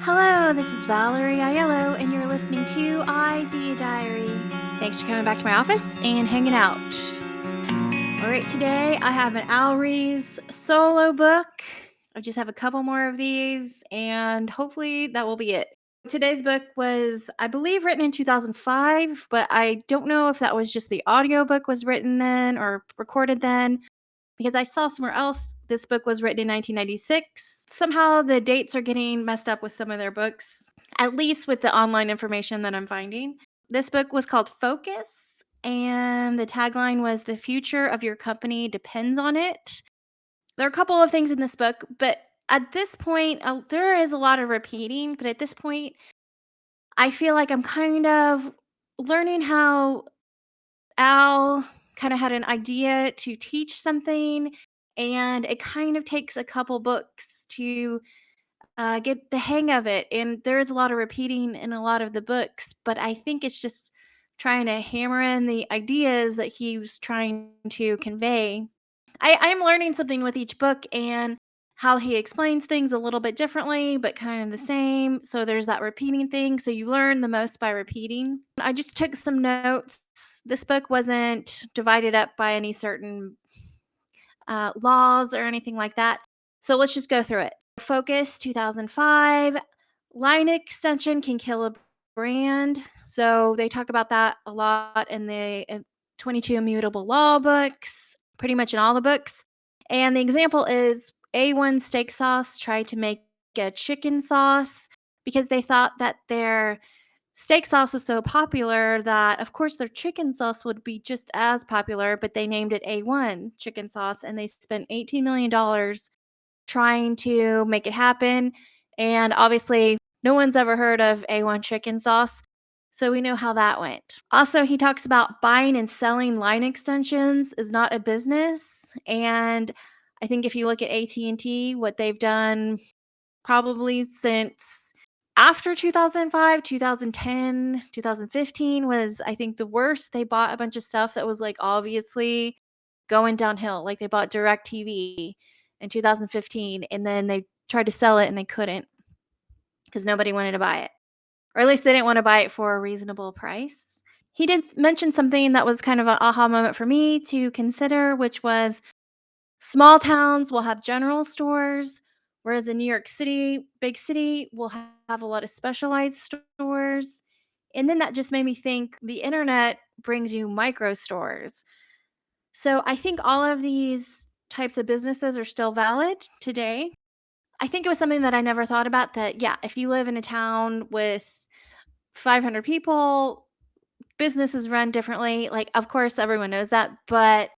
Hello, this is Valerie Aiello, and you're listening to Idea Diary. Thanks for coming back to my office and hanging out. All right, today I have an Ries solo book. I just have a couple more of these, and hopefully that will be it. Today's book was, I believe, written in 2005, but I don't know if that was just the audiobook was written then or recorded then because I saw somewhere else this book was written in 1996. Somehow the dates are getting messed up with some of their books, at least with the online information that I'm finding. This book was called Focus, and the tagline was "The future of your company depends on it." There are a couple of things in this book, but at this point, there is a lot of repeating, but at this point, I feel like I'm kind of learning how Al kind of had an idea to teach something, and it kind of takes a couple books to get the hang of it. And there is a lot of repeating in a lot of the books, but I think it's just trying to hammer in the ideas that he was trying to convey. I'm learning something with each book and how he explains things a little bit differently, but kind of the same. So there's that repeating thing. So you learn the most by repeating. I just took some notes. This book wasn't divided up by any certain laws or anything like that. So let's just go through it. Focus 2005. Line extension can kill a brand. So they talk about that a lot in the 22 Immutable Law books, pretty much in all the books. And the example is A1 Steak Sauce tried to make a chicken sauce because they thought that their steak sauce was so popular that, of course, their chicken sauce would be just as popular, but they named it A1 chicken sauce and they spent $18 million trying to make it happen. And obviously, no one's ever heard of A1 chicken sauce. So we know how that went. Also, he talks about buying and selling line extensions is not a business. And I think if you look at AT&T, what they've done probably since after 2005, 2010, 2015 was, I think, the worst. They bought a bunch of stuff that was like obviously going downhill. Like they bought DirecTV in 2015 and then they tried to sell it and they couldn't because nobody wanted to buy it. Or at least they didn't want to buy it for a reasonable price. He did mention something that was kind of an aha moment for me to consider, which was small towns will have general stores, whereas in New York City, big city, will have a lot of specialized stores. And then that just made me think the internet brings you micro stores. So I think all of these types of businesses are still valid today. I think it was something that I never thought about that, yeah, if you live in a town with 500 people, businesses run differently. Like, of course, everyone knows that, but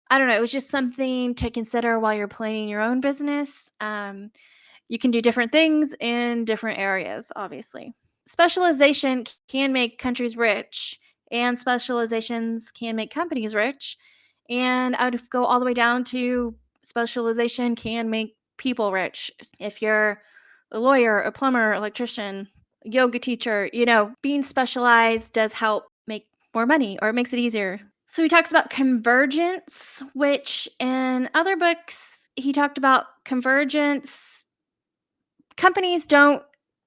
I don't know, it was just something to consider while you're planning your own business. You can do different things in different areas, obviously. Specialization can make countries rich, and specializations can make companies rich. And I would go all the way down to specialization can make people rich. If you're a lawyer, a plumber, electrician, yoga teacher, being specialized does help make more money or it makes it easier. So he talks about convergence, which in other books, he talked about convergence. Companies don't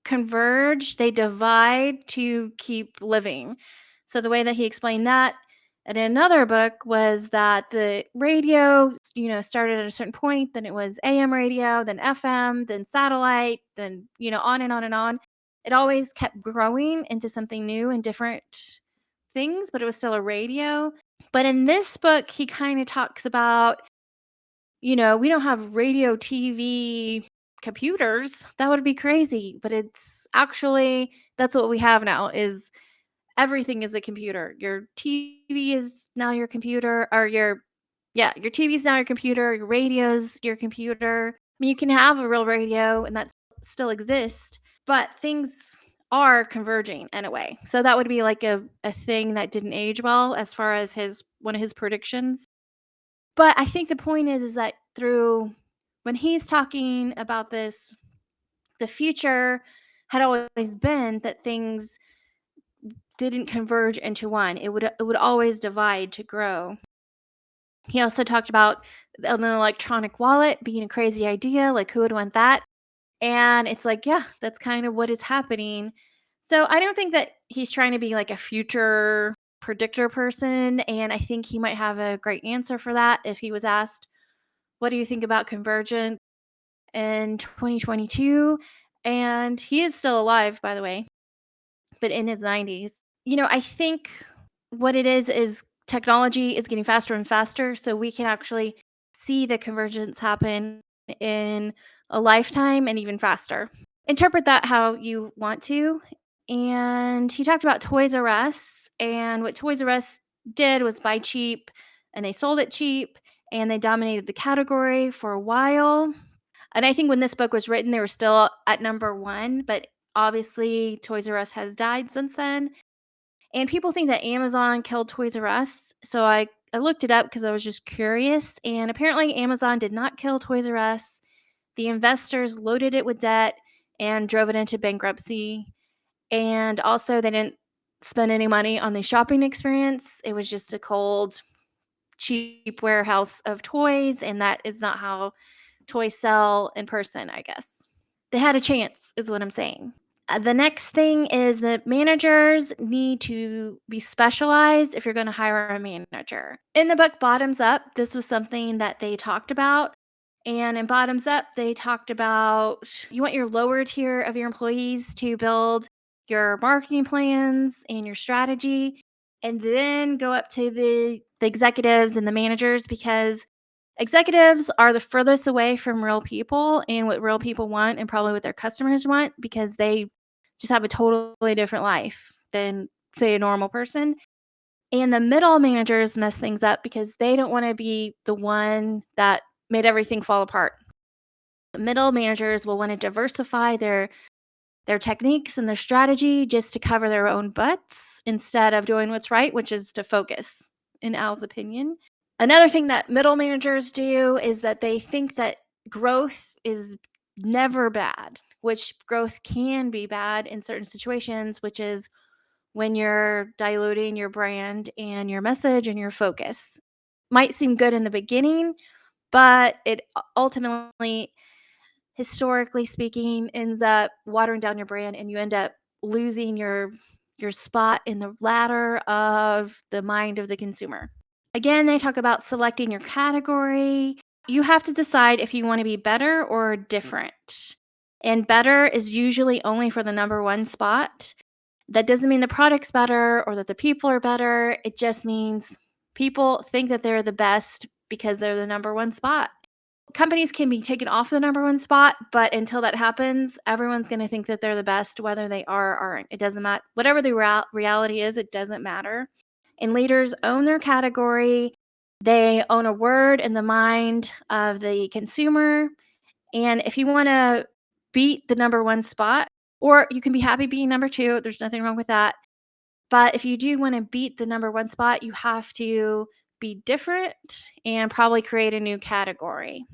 converge, they divide to keep living. So the way that he explained that in another book was that the radio, started at a certain point, then it was AM radio, then FM, then satellite, then, on and on and on. It always kept growing into something new and different things, but it was still a radio. But in this book, he kind of talks about, we don't have radio, TV, computers. That would be crazy, but it's actually that's what we have now is everything is a computer. Your TV is now your computer or your TV is now your computer, your radio's your computer. I mean, you can have a real radio and that still exists, but things are converging in a way. So that would be like a thing that didn't age well as far as his one of his predictions. But I think the point is that through when he's talking about this, the future had always been that things didn't converge into one. It would always divide to grow. He also talked about an electronic wallet being a crazy idea, like who would want that? And it's like, yeah, that's kind of what is happening. So I don't think that he's trying to be like a future predictor person. And I think he might have a great answer for that if he was asked, what do you think about convergence in 2022? And he is still alive, by the way, but in his 90s. I think what it is technology is getting faster and faster, so we can actually see the convergence happen in a lifetime and even faster. Interpret that how you want to. And he talked about Toys R Us, and what Toys R Us did was buy cheap and they sold it cheap and they dominated the category for a while. And I think when this book was written, they were still at number one, but obviously Toys R Us has died since then. And people think that Amazon killed Toys R Us. So I looked it up because I was just curious. And apparently, Amazon did not kill Toys R Us. The investors loaded it with debt and drove it into bankruptcy. And also, they didn't spend any money on the shopping experience. It was just a cold, cheap warehouse of toys. And that is not how toys sell in person, I guess. They had a chance, is what I'm saying. The next thing is that managers need to be specialized if you're going to hire a manager. In the book Bottoms Up, this was something that they talked about. And in Bottoms Up, they talked about you want your lower tier of your employees to build your marketing plans and your strategy, and then go up to the executives and the managers because executives are the furthest away from real people and what real people want and probably what their customers want because they just have a totally different life than, say, a normal person. And the middle managers mess things up because they don't want to be the one that made everything fall apart. The middle managers will want to diversify their techniques and their strategy just to cover their own butts instead of doing what's right, which is to focus, in Al's opinion. Another thing that middle managers do is that they think that growth is never bad, which growth can be bad in certain situations, which is when you're diluting your brand and your message and your focus. Might seem good in the beginning, but it ultimately, historically speaking, ends up watering down your brand and you end up losing your spot in the ladder of the mind of the consumer. Again, they talk about selecting your category. You have to decide if you want to be better or different. And better is usually only for the number one spot. That doesn't mean the product's better or that the people are better. It just means people think that they're the best because they're the number one spot. Companies can be taken off the number one spot, but until that happens, everyone's going to think that they're the best, whether they are or aren't. It doesn't matter. Whatever the reality is, it doesn't matter. And leaders own their category. They own a word in the mind of the consumer. And if you want to beat the number one spot, or you can be happy being number two, there's nothing wrong with that. But if you do want to beat the number one spot, you have to be different and probably create a new category.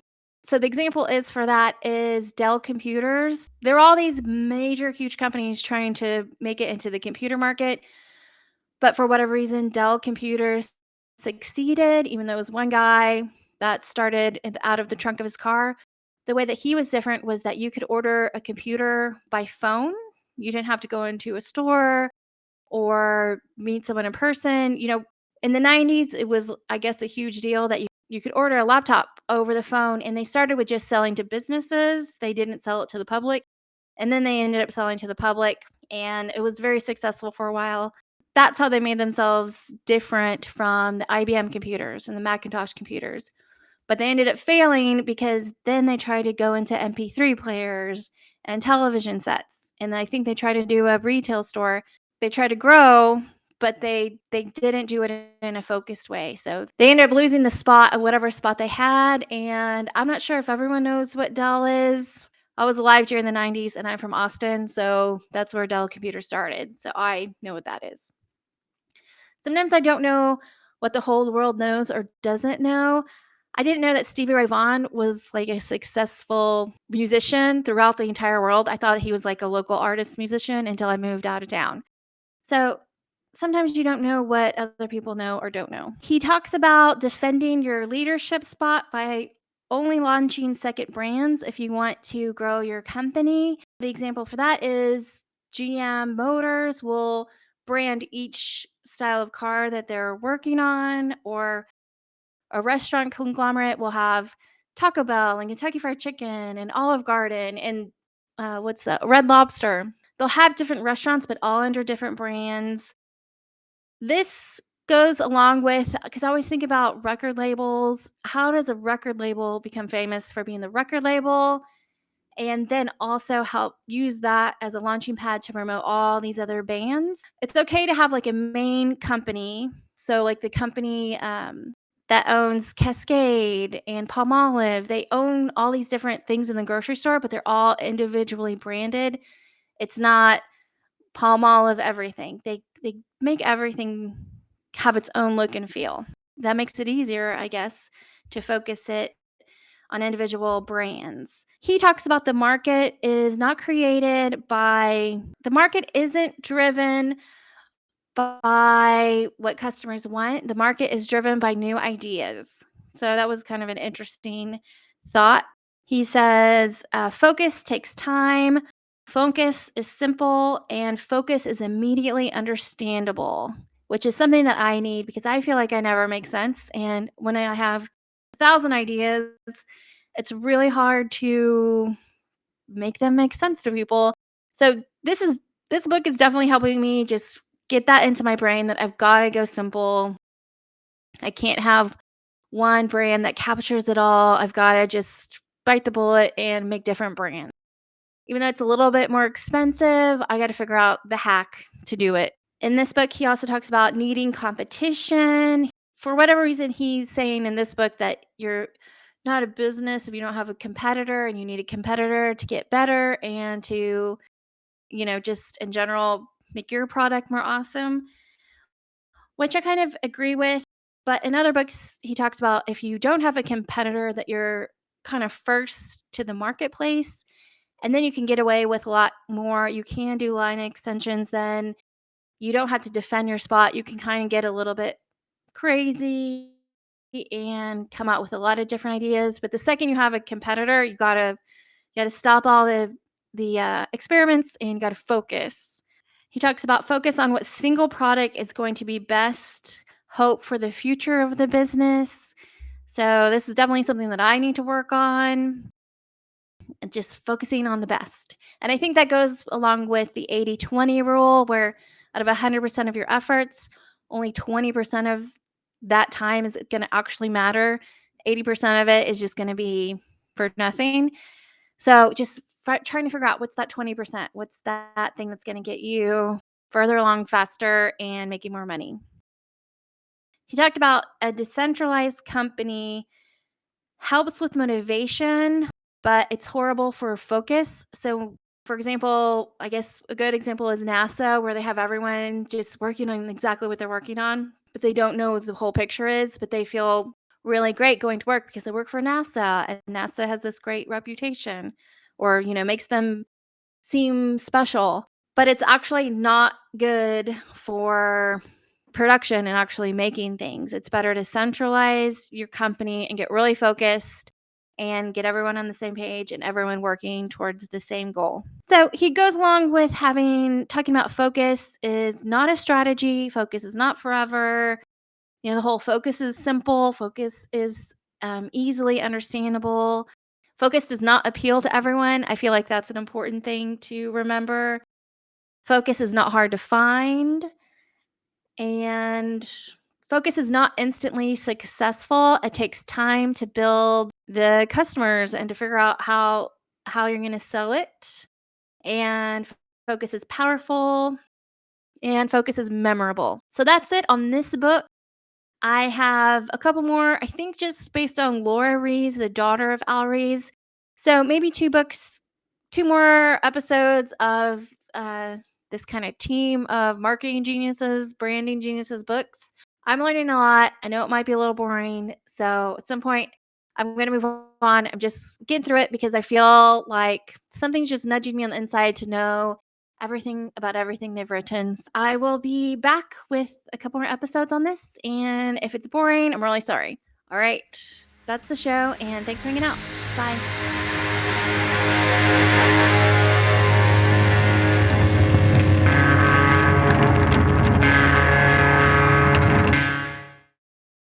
So the example is for that is Dell Computers. There are all these major, huge companies trying to make it into the computer market. But for whatever reason, Dell Computers succeeded, even though it was one guy that started out of the trunk of his car. The way that he was different was that you could order a computer by phone. You didn't have to go into a store or meet someone in person. In the 90s, it was, I guess, a huge deal that you could order a laptop over the phone. And they started with just selling to businesses, they didn't sell it to the public. And then they ended up selling to the public. And it was very successful for a while. That's how they made themselves different from the IBM computers and the Macintosh computers. But they ended up failing because then they tried to go into MP3 players and television sets. And I think they tried to do a retail store. They tried to grow, but they didn't do it in a focused way. So they ended up losing the spot of whatever spot they had. And I'm not sure if everyone knows what Dell is. I was alive during the 90s and I'm from Austin. So that's where Dell Computer started. So I know what that is. Sometimes I don't know what the whole world knows or doesn't know. I didn't know that Stevie Ray Vaughan was like a successful musician throughout the entire world. I thought he was like a local artist musician until I moved out of town. So sometimes you don't know what other people know or don't know. He talks about defending your leadership spot by only launching second brands if you want to grow your company. The example for that is GM Motors will brand each style of car that they're working on, or a restaurant conglomerate will have Taco Bell and Kentucky Fried Chicken and Olive Garden and what's that? Red Lobster. They'll have different restaurants, but all under different brands. This goes along with, because I always think about record labels. How does a record label become famous for being the record label? And then also help use that as a launching pad to promote all these other bands. It's okay to have like a main company. So, like the company that owns Cascade and Palmolive, they own all these different things in the grocery store, but they're all individually branded. It's not Palmolive everything. They make everything have its own look and feel. That makes it easier, I guess, to focus it on individual brands. He talks about the market isn't driven by what customers want. The market is driven by new ideas. So that was kind of an interesting thought. He says, focus takes time. Focus is simple and focus is immediately understandable, which is something that I need because I feel like I never make sense. And when I have 1,000 ideas, it's really hard to make them make sense to people. So this book is definitely helping me just get that into my brain that I've got to go simple. I can't have one brand that captures it all. I've got to just bite the bullet and make different brands. Even though it's a little bit more expensive, I got to figure out the hack to do it. In this book, he also talks about needing competition. For whatever reason, he's saying in this book that you're not a business if you don't have a competitor, and you need a competitor to get better and to, just in general, make your product more awesome, which I kind of agree with. But in other books, he talks about if you don't have a competitor, that you're kind of first to the marketplace, and then you can get away with a lot more. You can do line extensions, then you don't have to defend your spot. You can kind of get a little bit crazy and come out with a lot of different ideas. But the second you have a competitor, you gotta stop all the experiments and got to focus. He talks about focus on what single product is going to be best, hope for the future of the business. So this is definitely something that I need to work on, and just focusing on the best. And I think that goes along with the 80-20 rule, where out of 100% of your efforts, only 20% of that time is going to actually matter. 80% of it is just going to be for nothing. So just trying to figure out what's that 20%, what's that thing that's going to get you further along faster and making more money. He talked about a decentralized company helps with motivation, but it's horrible for focus. So, for example, I guess a good example is NASA, where they have everyone just working on exactly what they're working on, but they don't know what the whole picture is, but they feel really great going to work because they work for NASA, and NASA has this great reputation, or, makes them seem special, but it's actually not good for production and actually making things. It's better to centralize your company and get really focused and get everyone on the same page and everyone working towards the same goal. So he goes along with talking about focus is not a strategy, focus is not forever. The whole focus is simple, focus is easily understandable. Focus does not appeal to everyone. I feel like that's an important thing to remember. Focus is not hard to find, and focus is not instantly successful. It takes time to build the customers and to figure out how you're going to sell it. And focus is powerful, and focus is memorable. So that's it on this book. I have a couple more, I think, just based on Laura Ries, the daughter of Al Ries. So maybe two more episodes of this kind of team of marketing geniuses, branding geniuses books. I'm learning a lot. I know it might be a little boring. So at some point, I'm going to move on. I'm just getting through it because I feel like something's just nudging me on the inside to know everything about everything they've written. So I will be back with a couple more episodes on this. And if it's boring, I'm really sorry. All right. That's the show, and thanks for hanging out. Bye.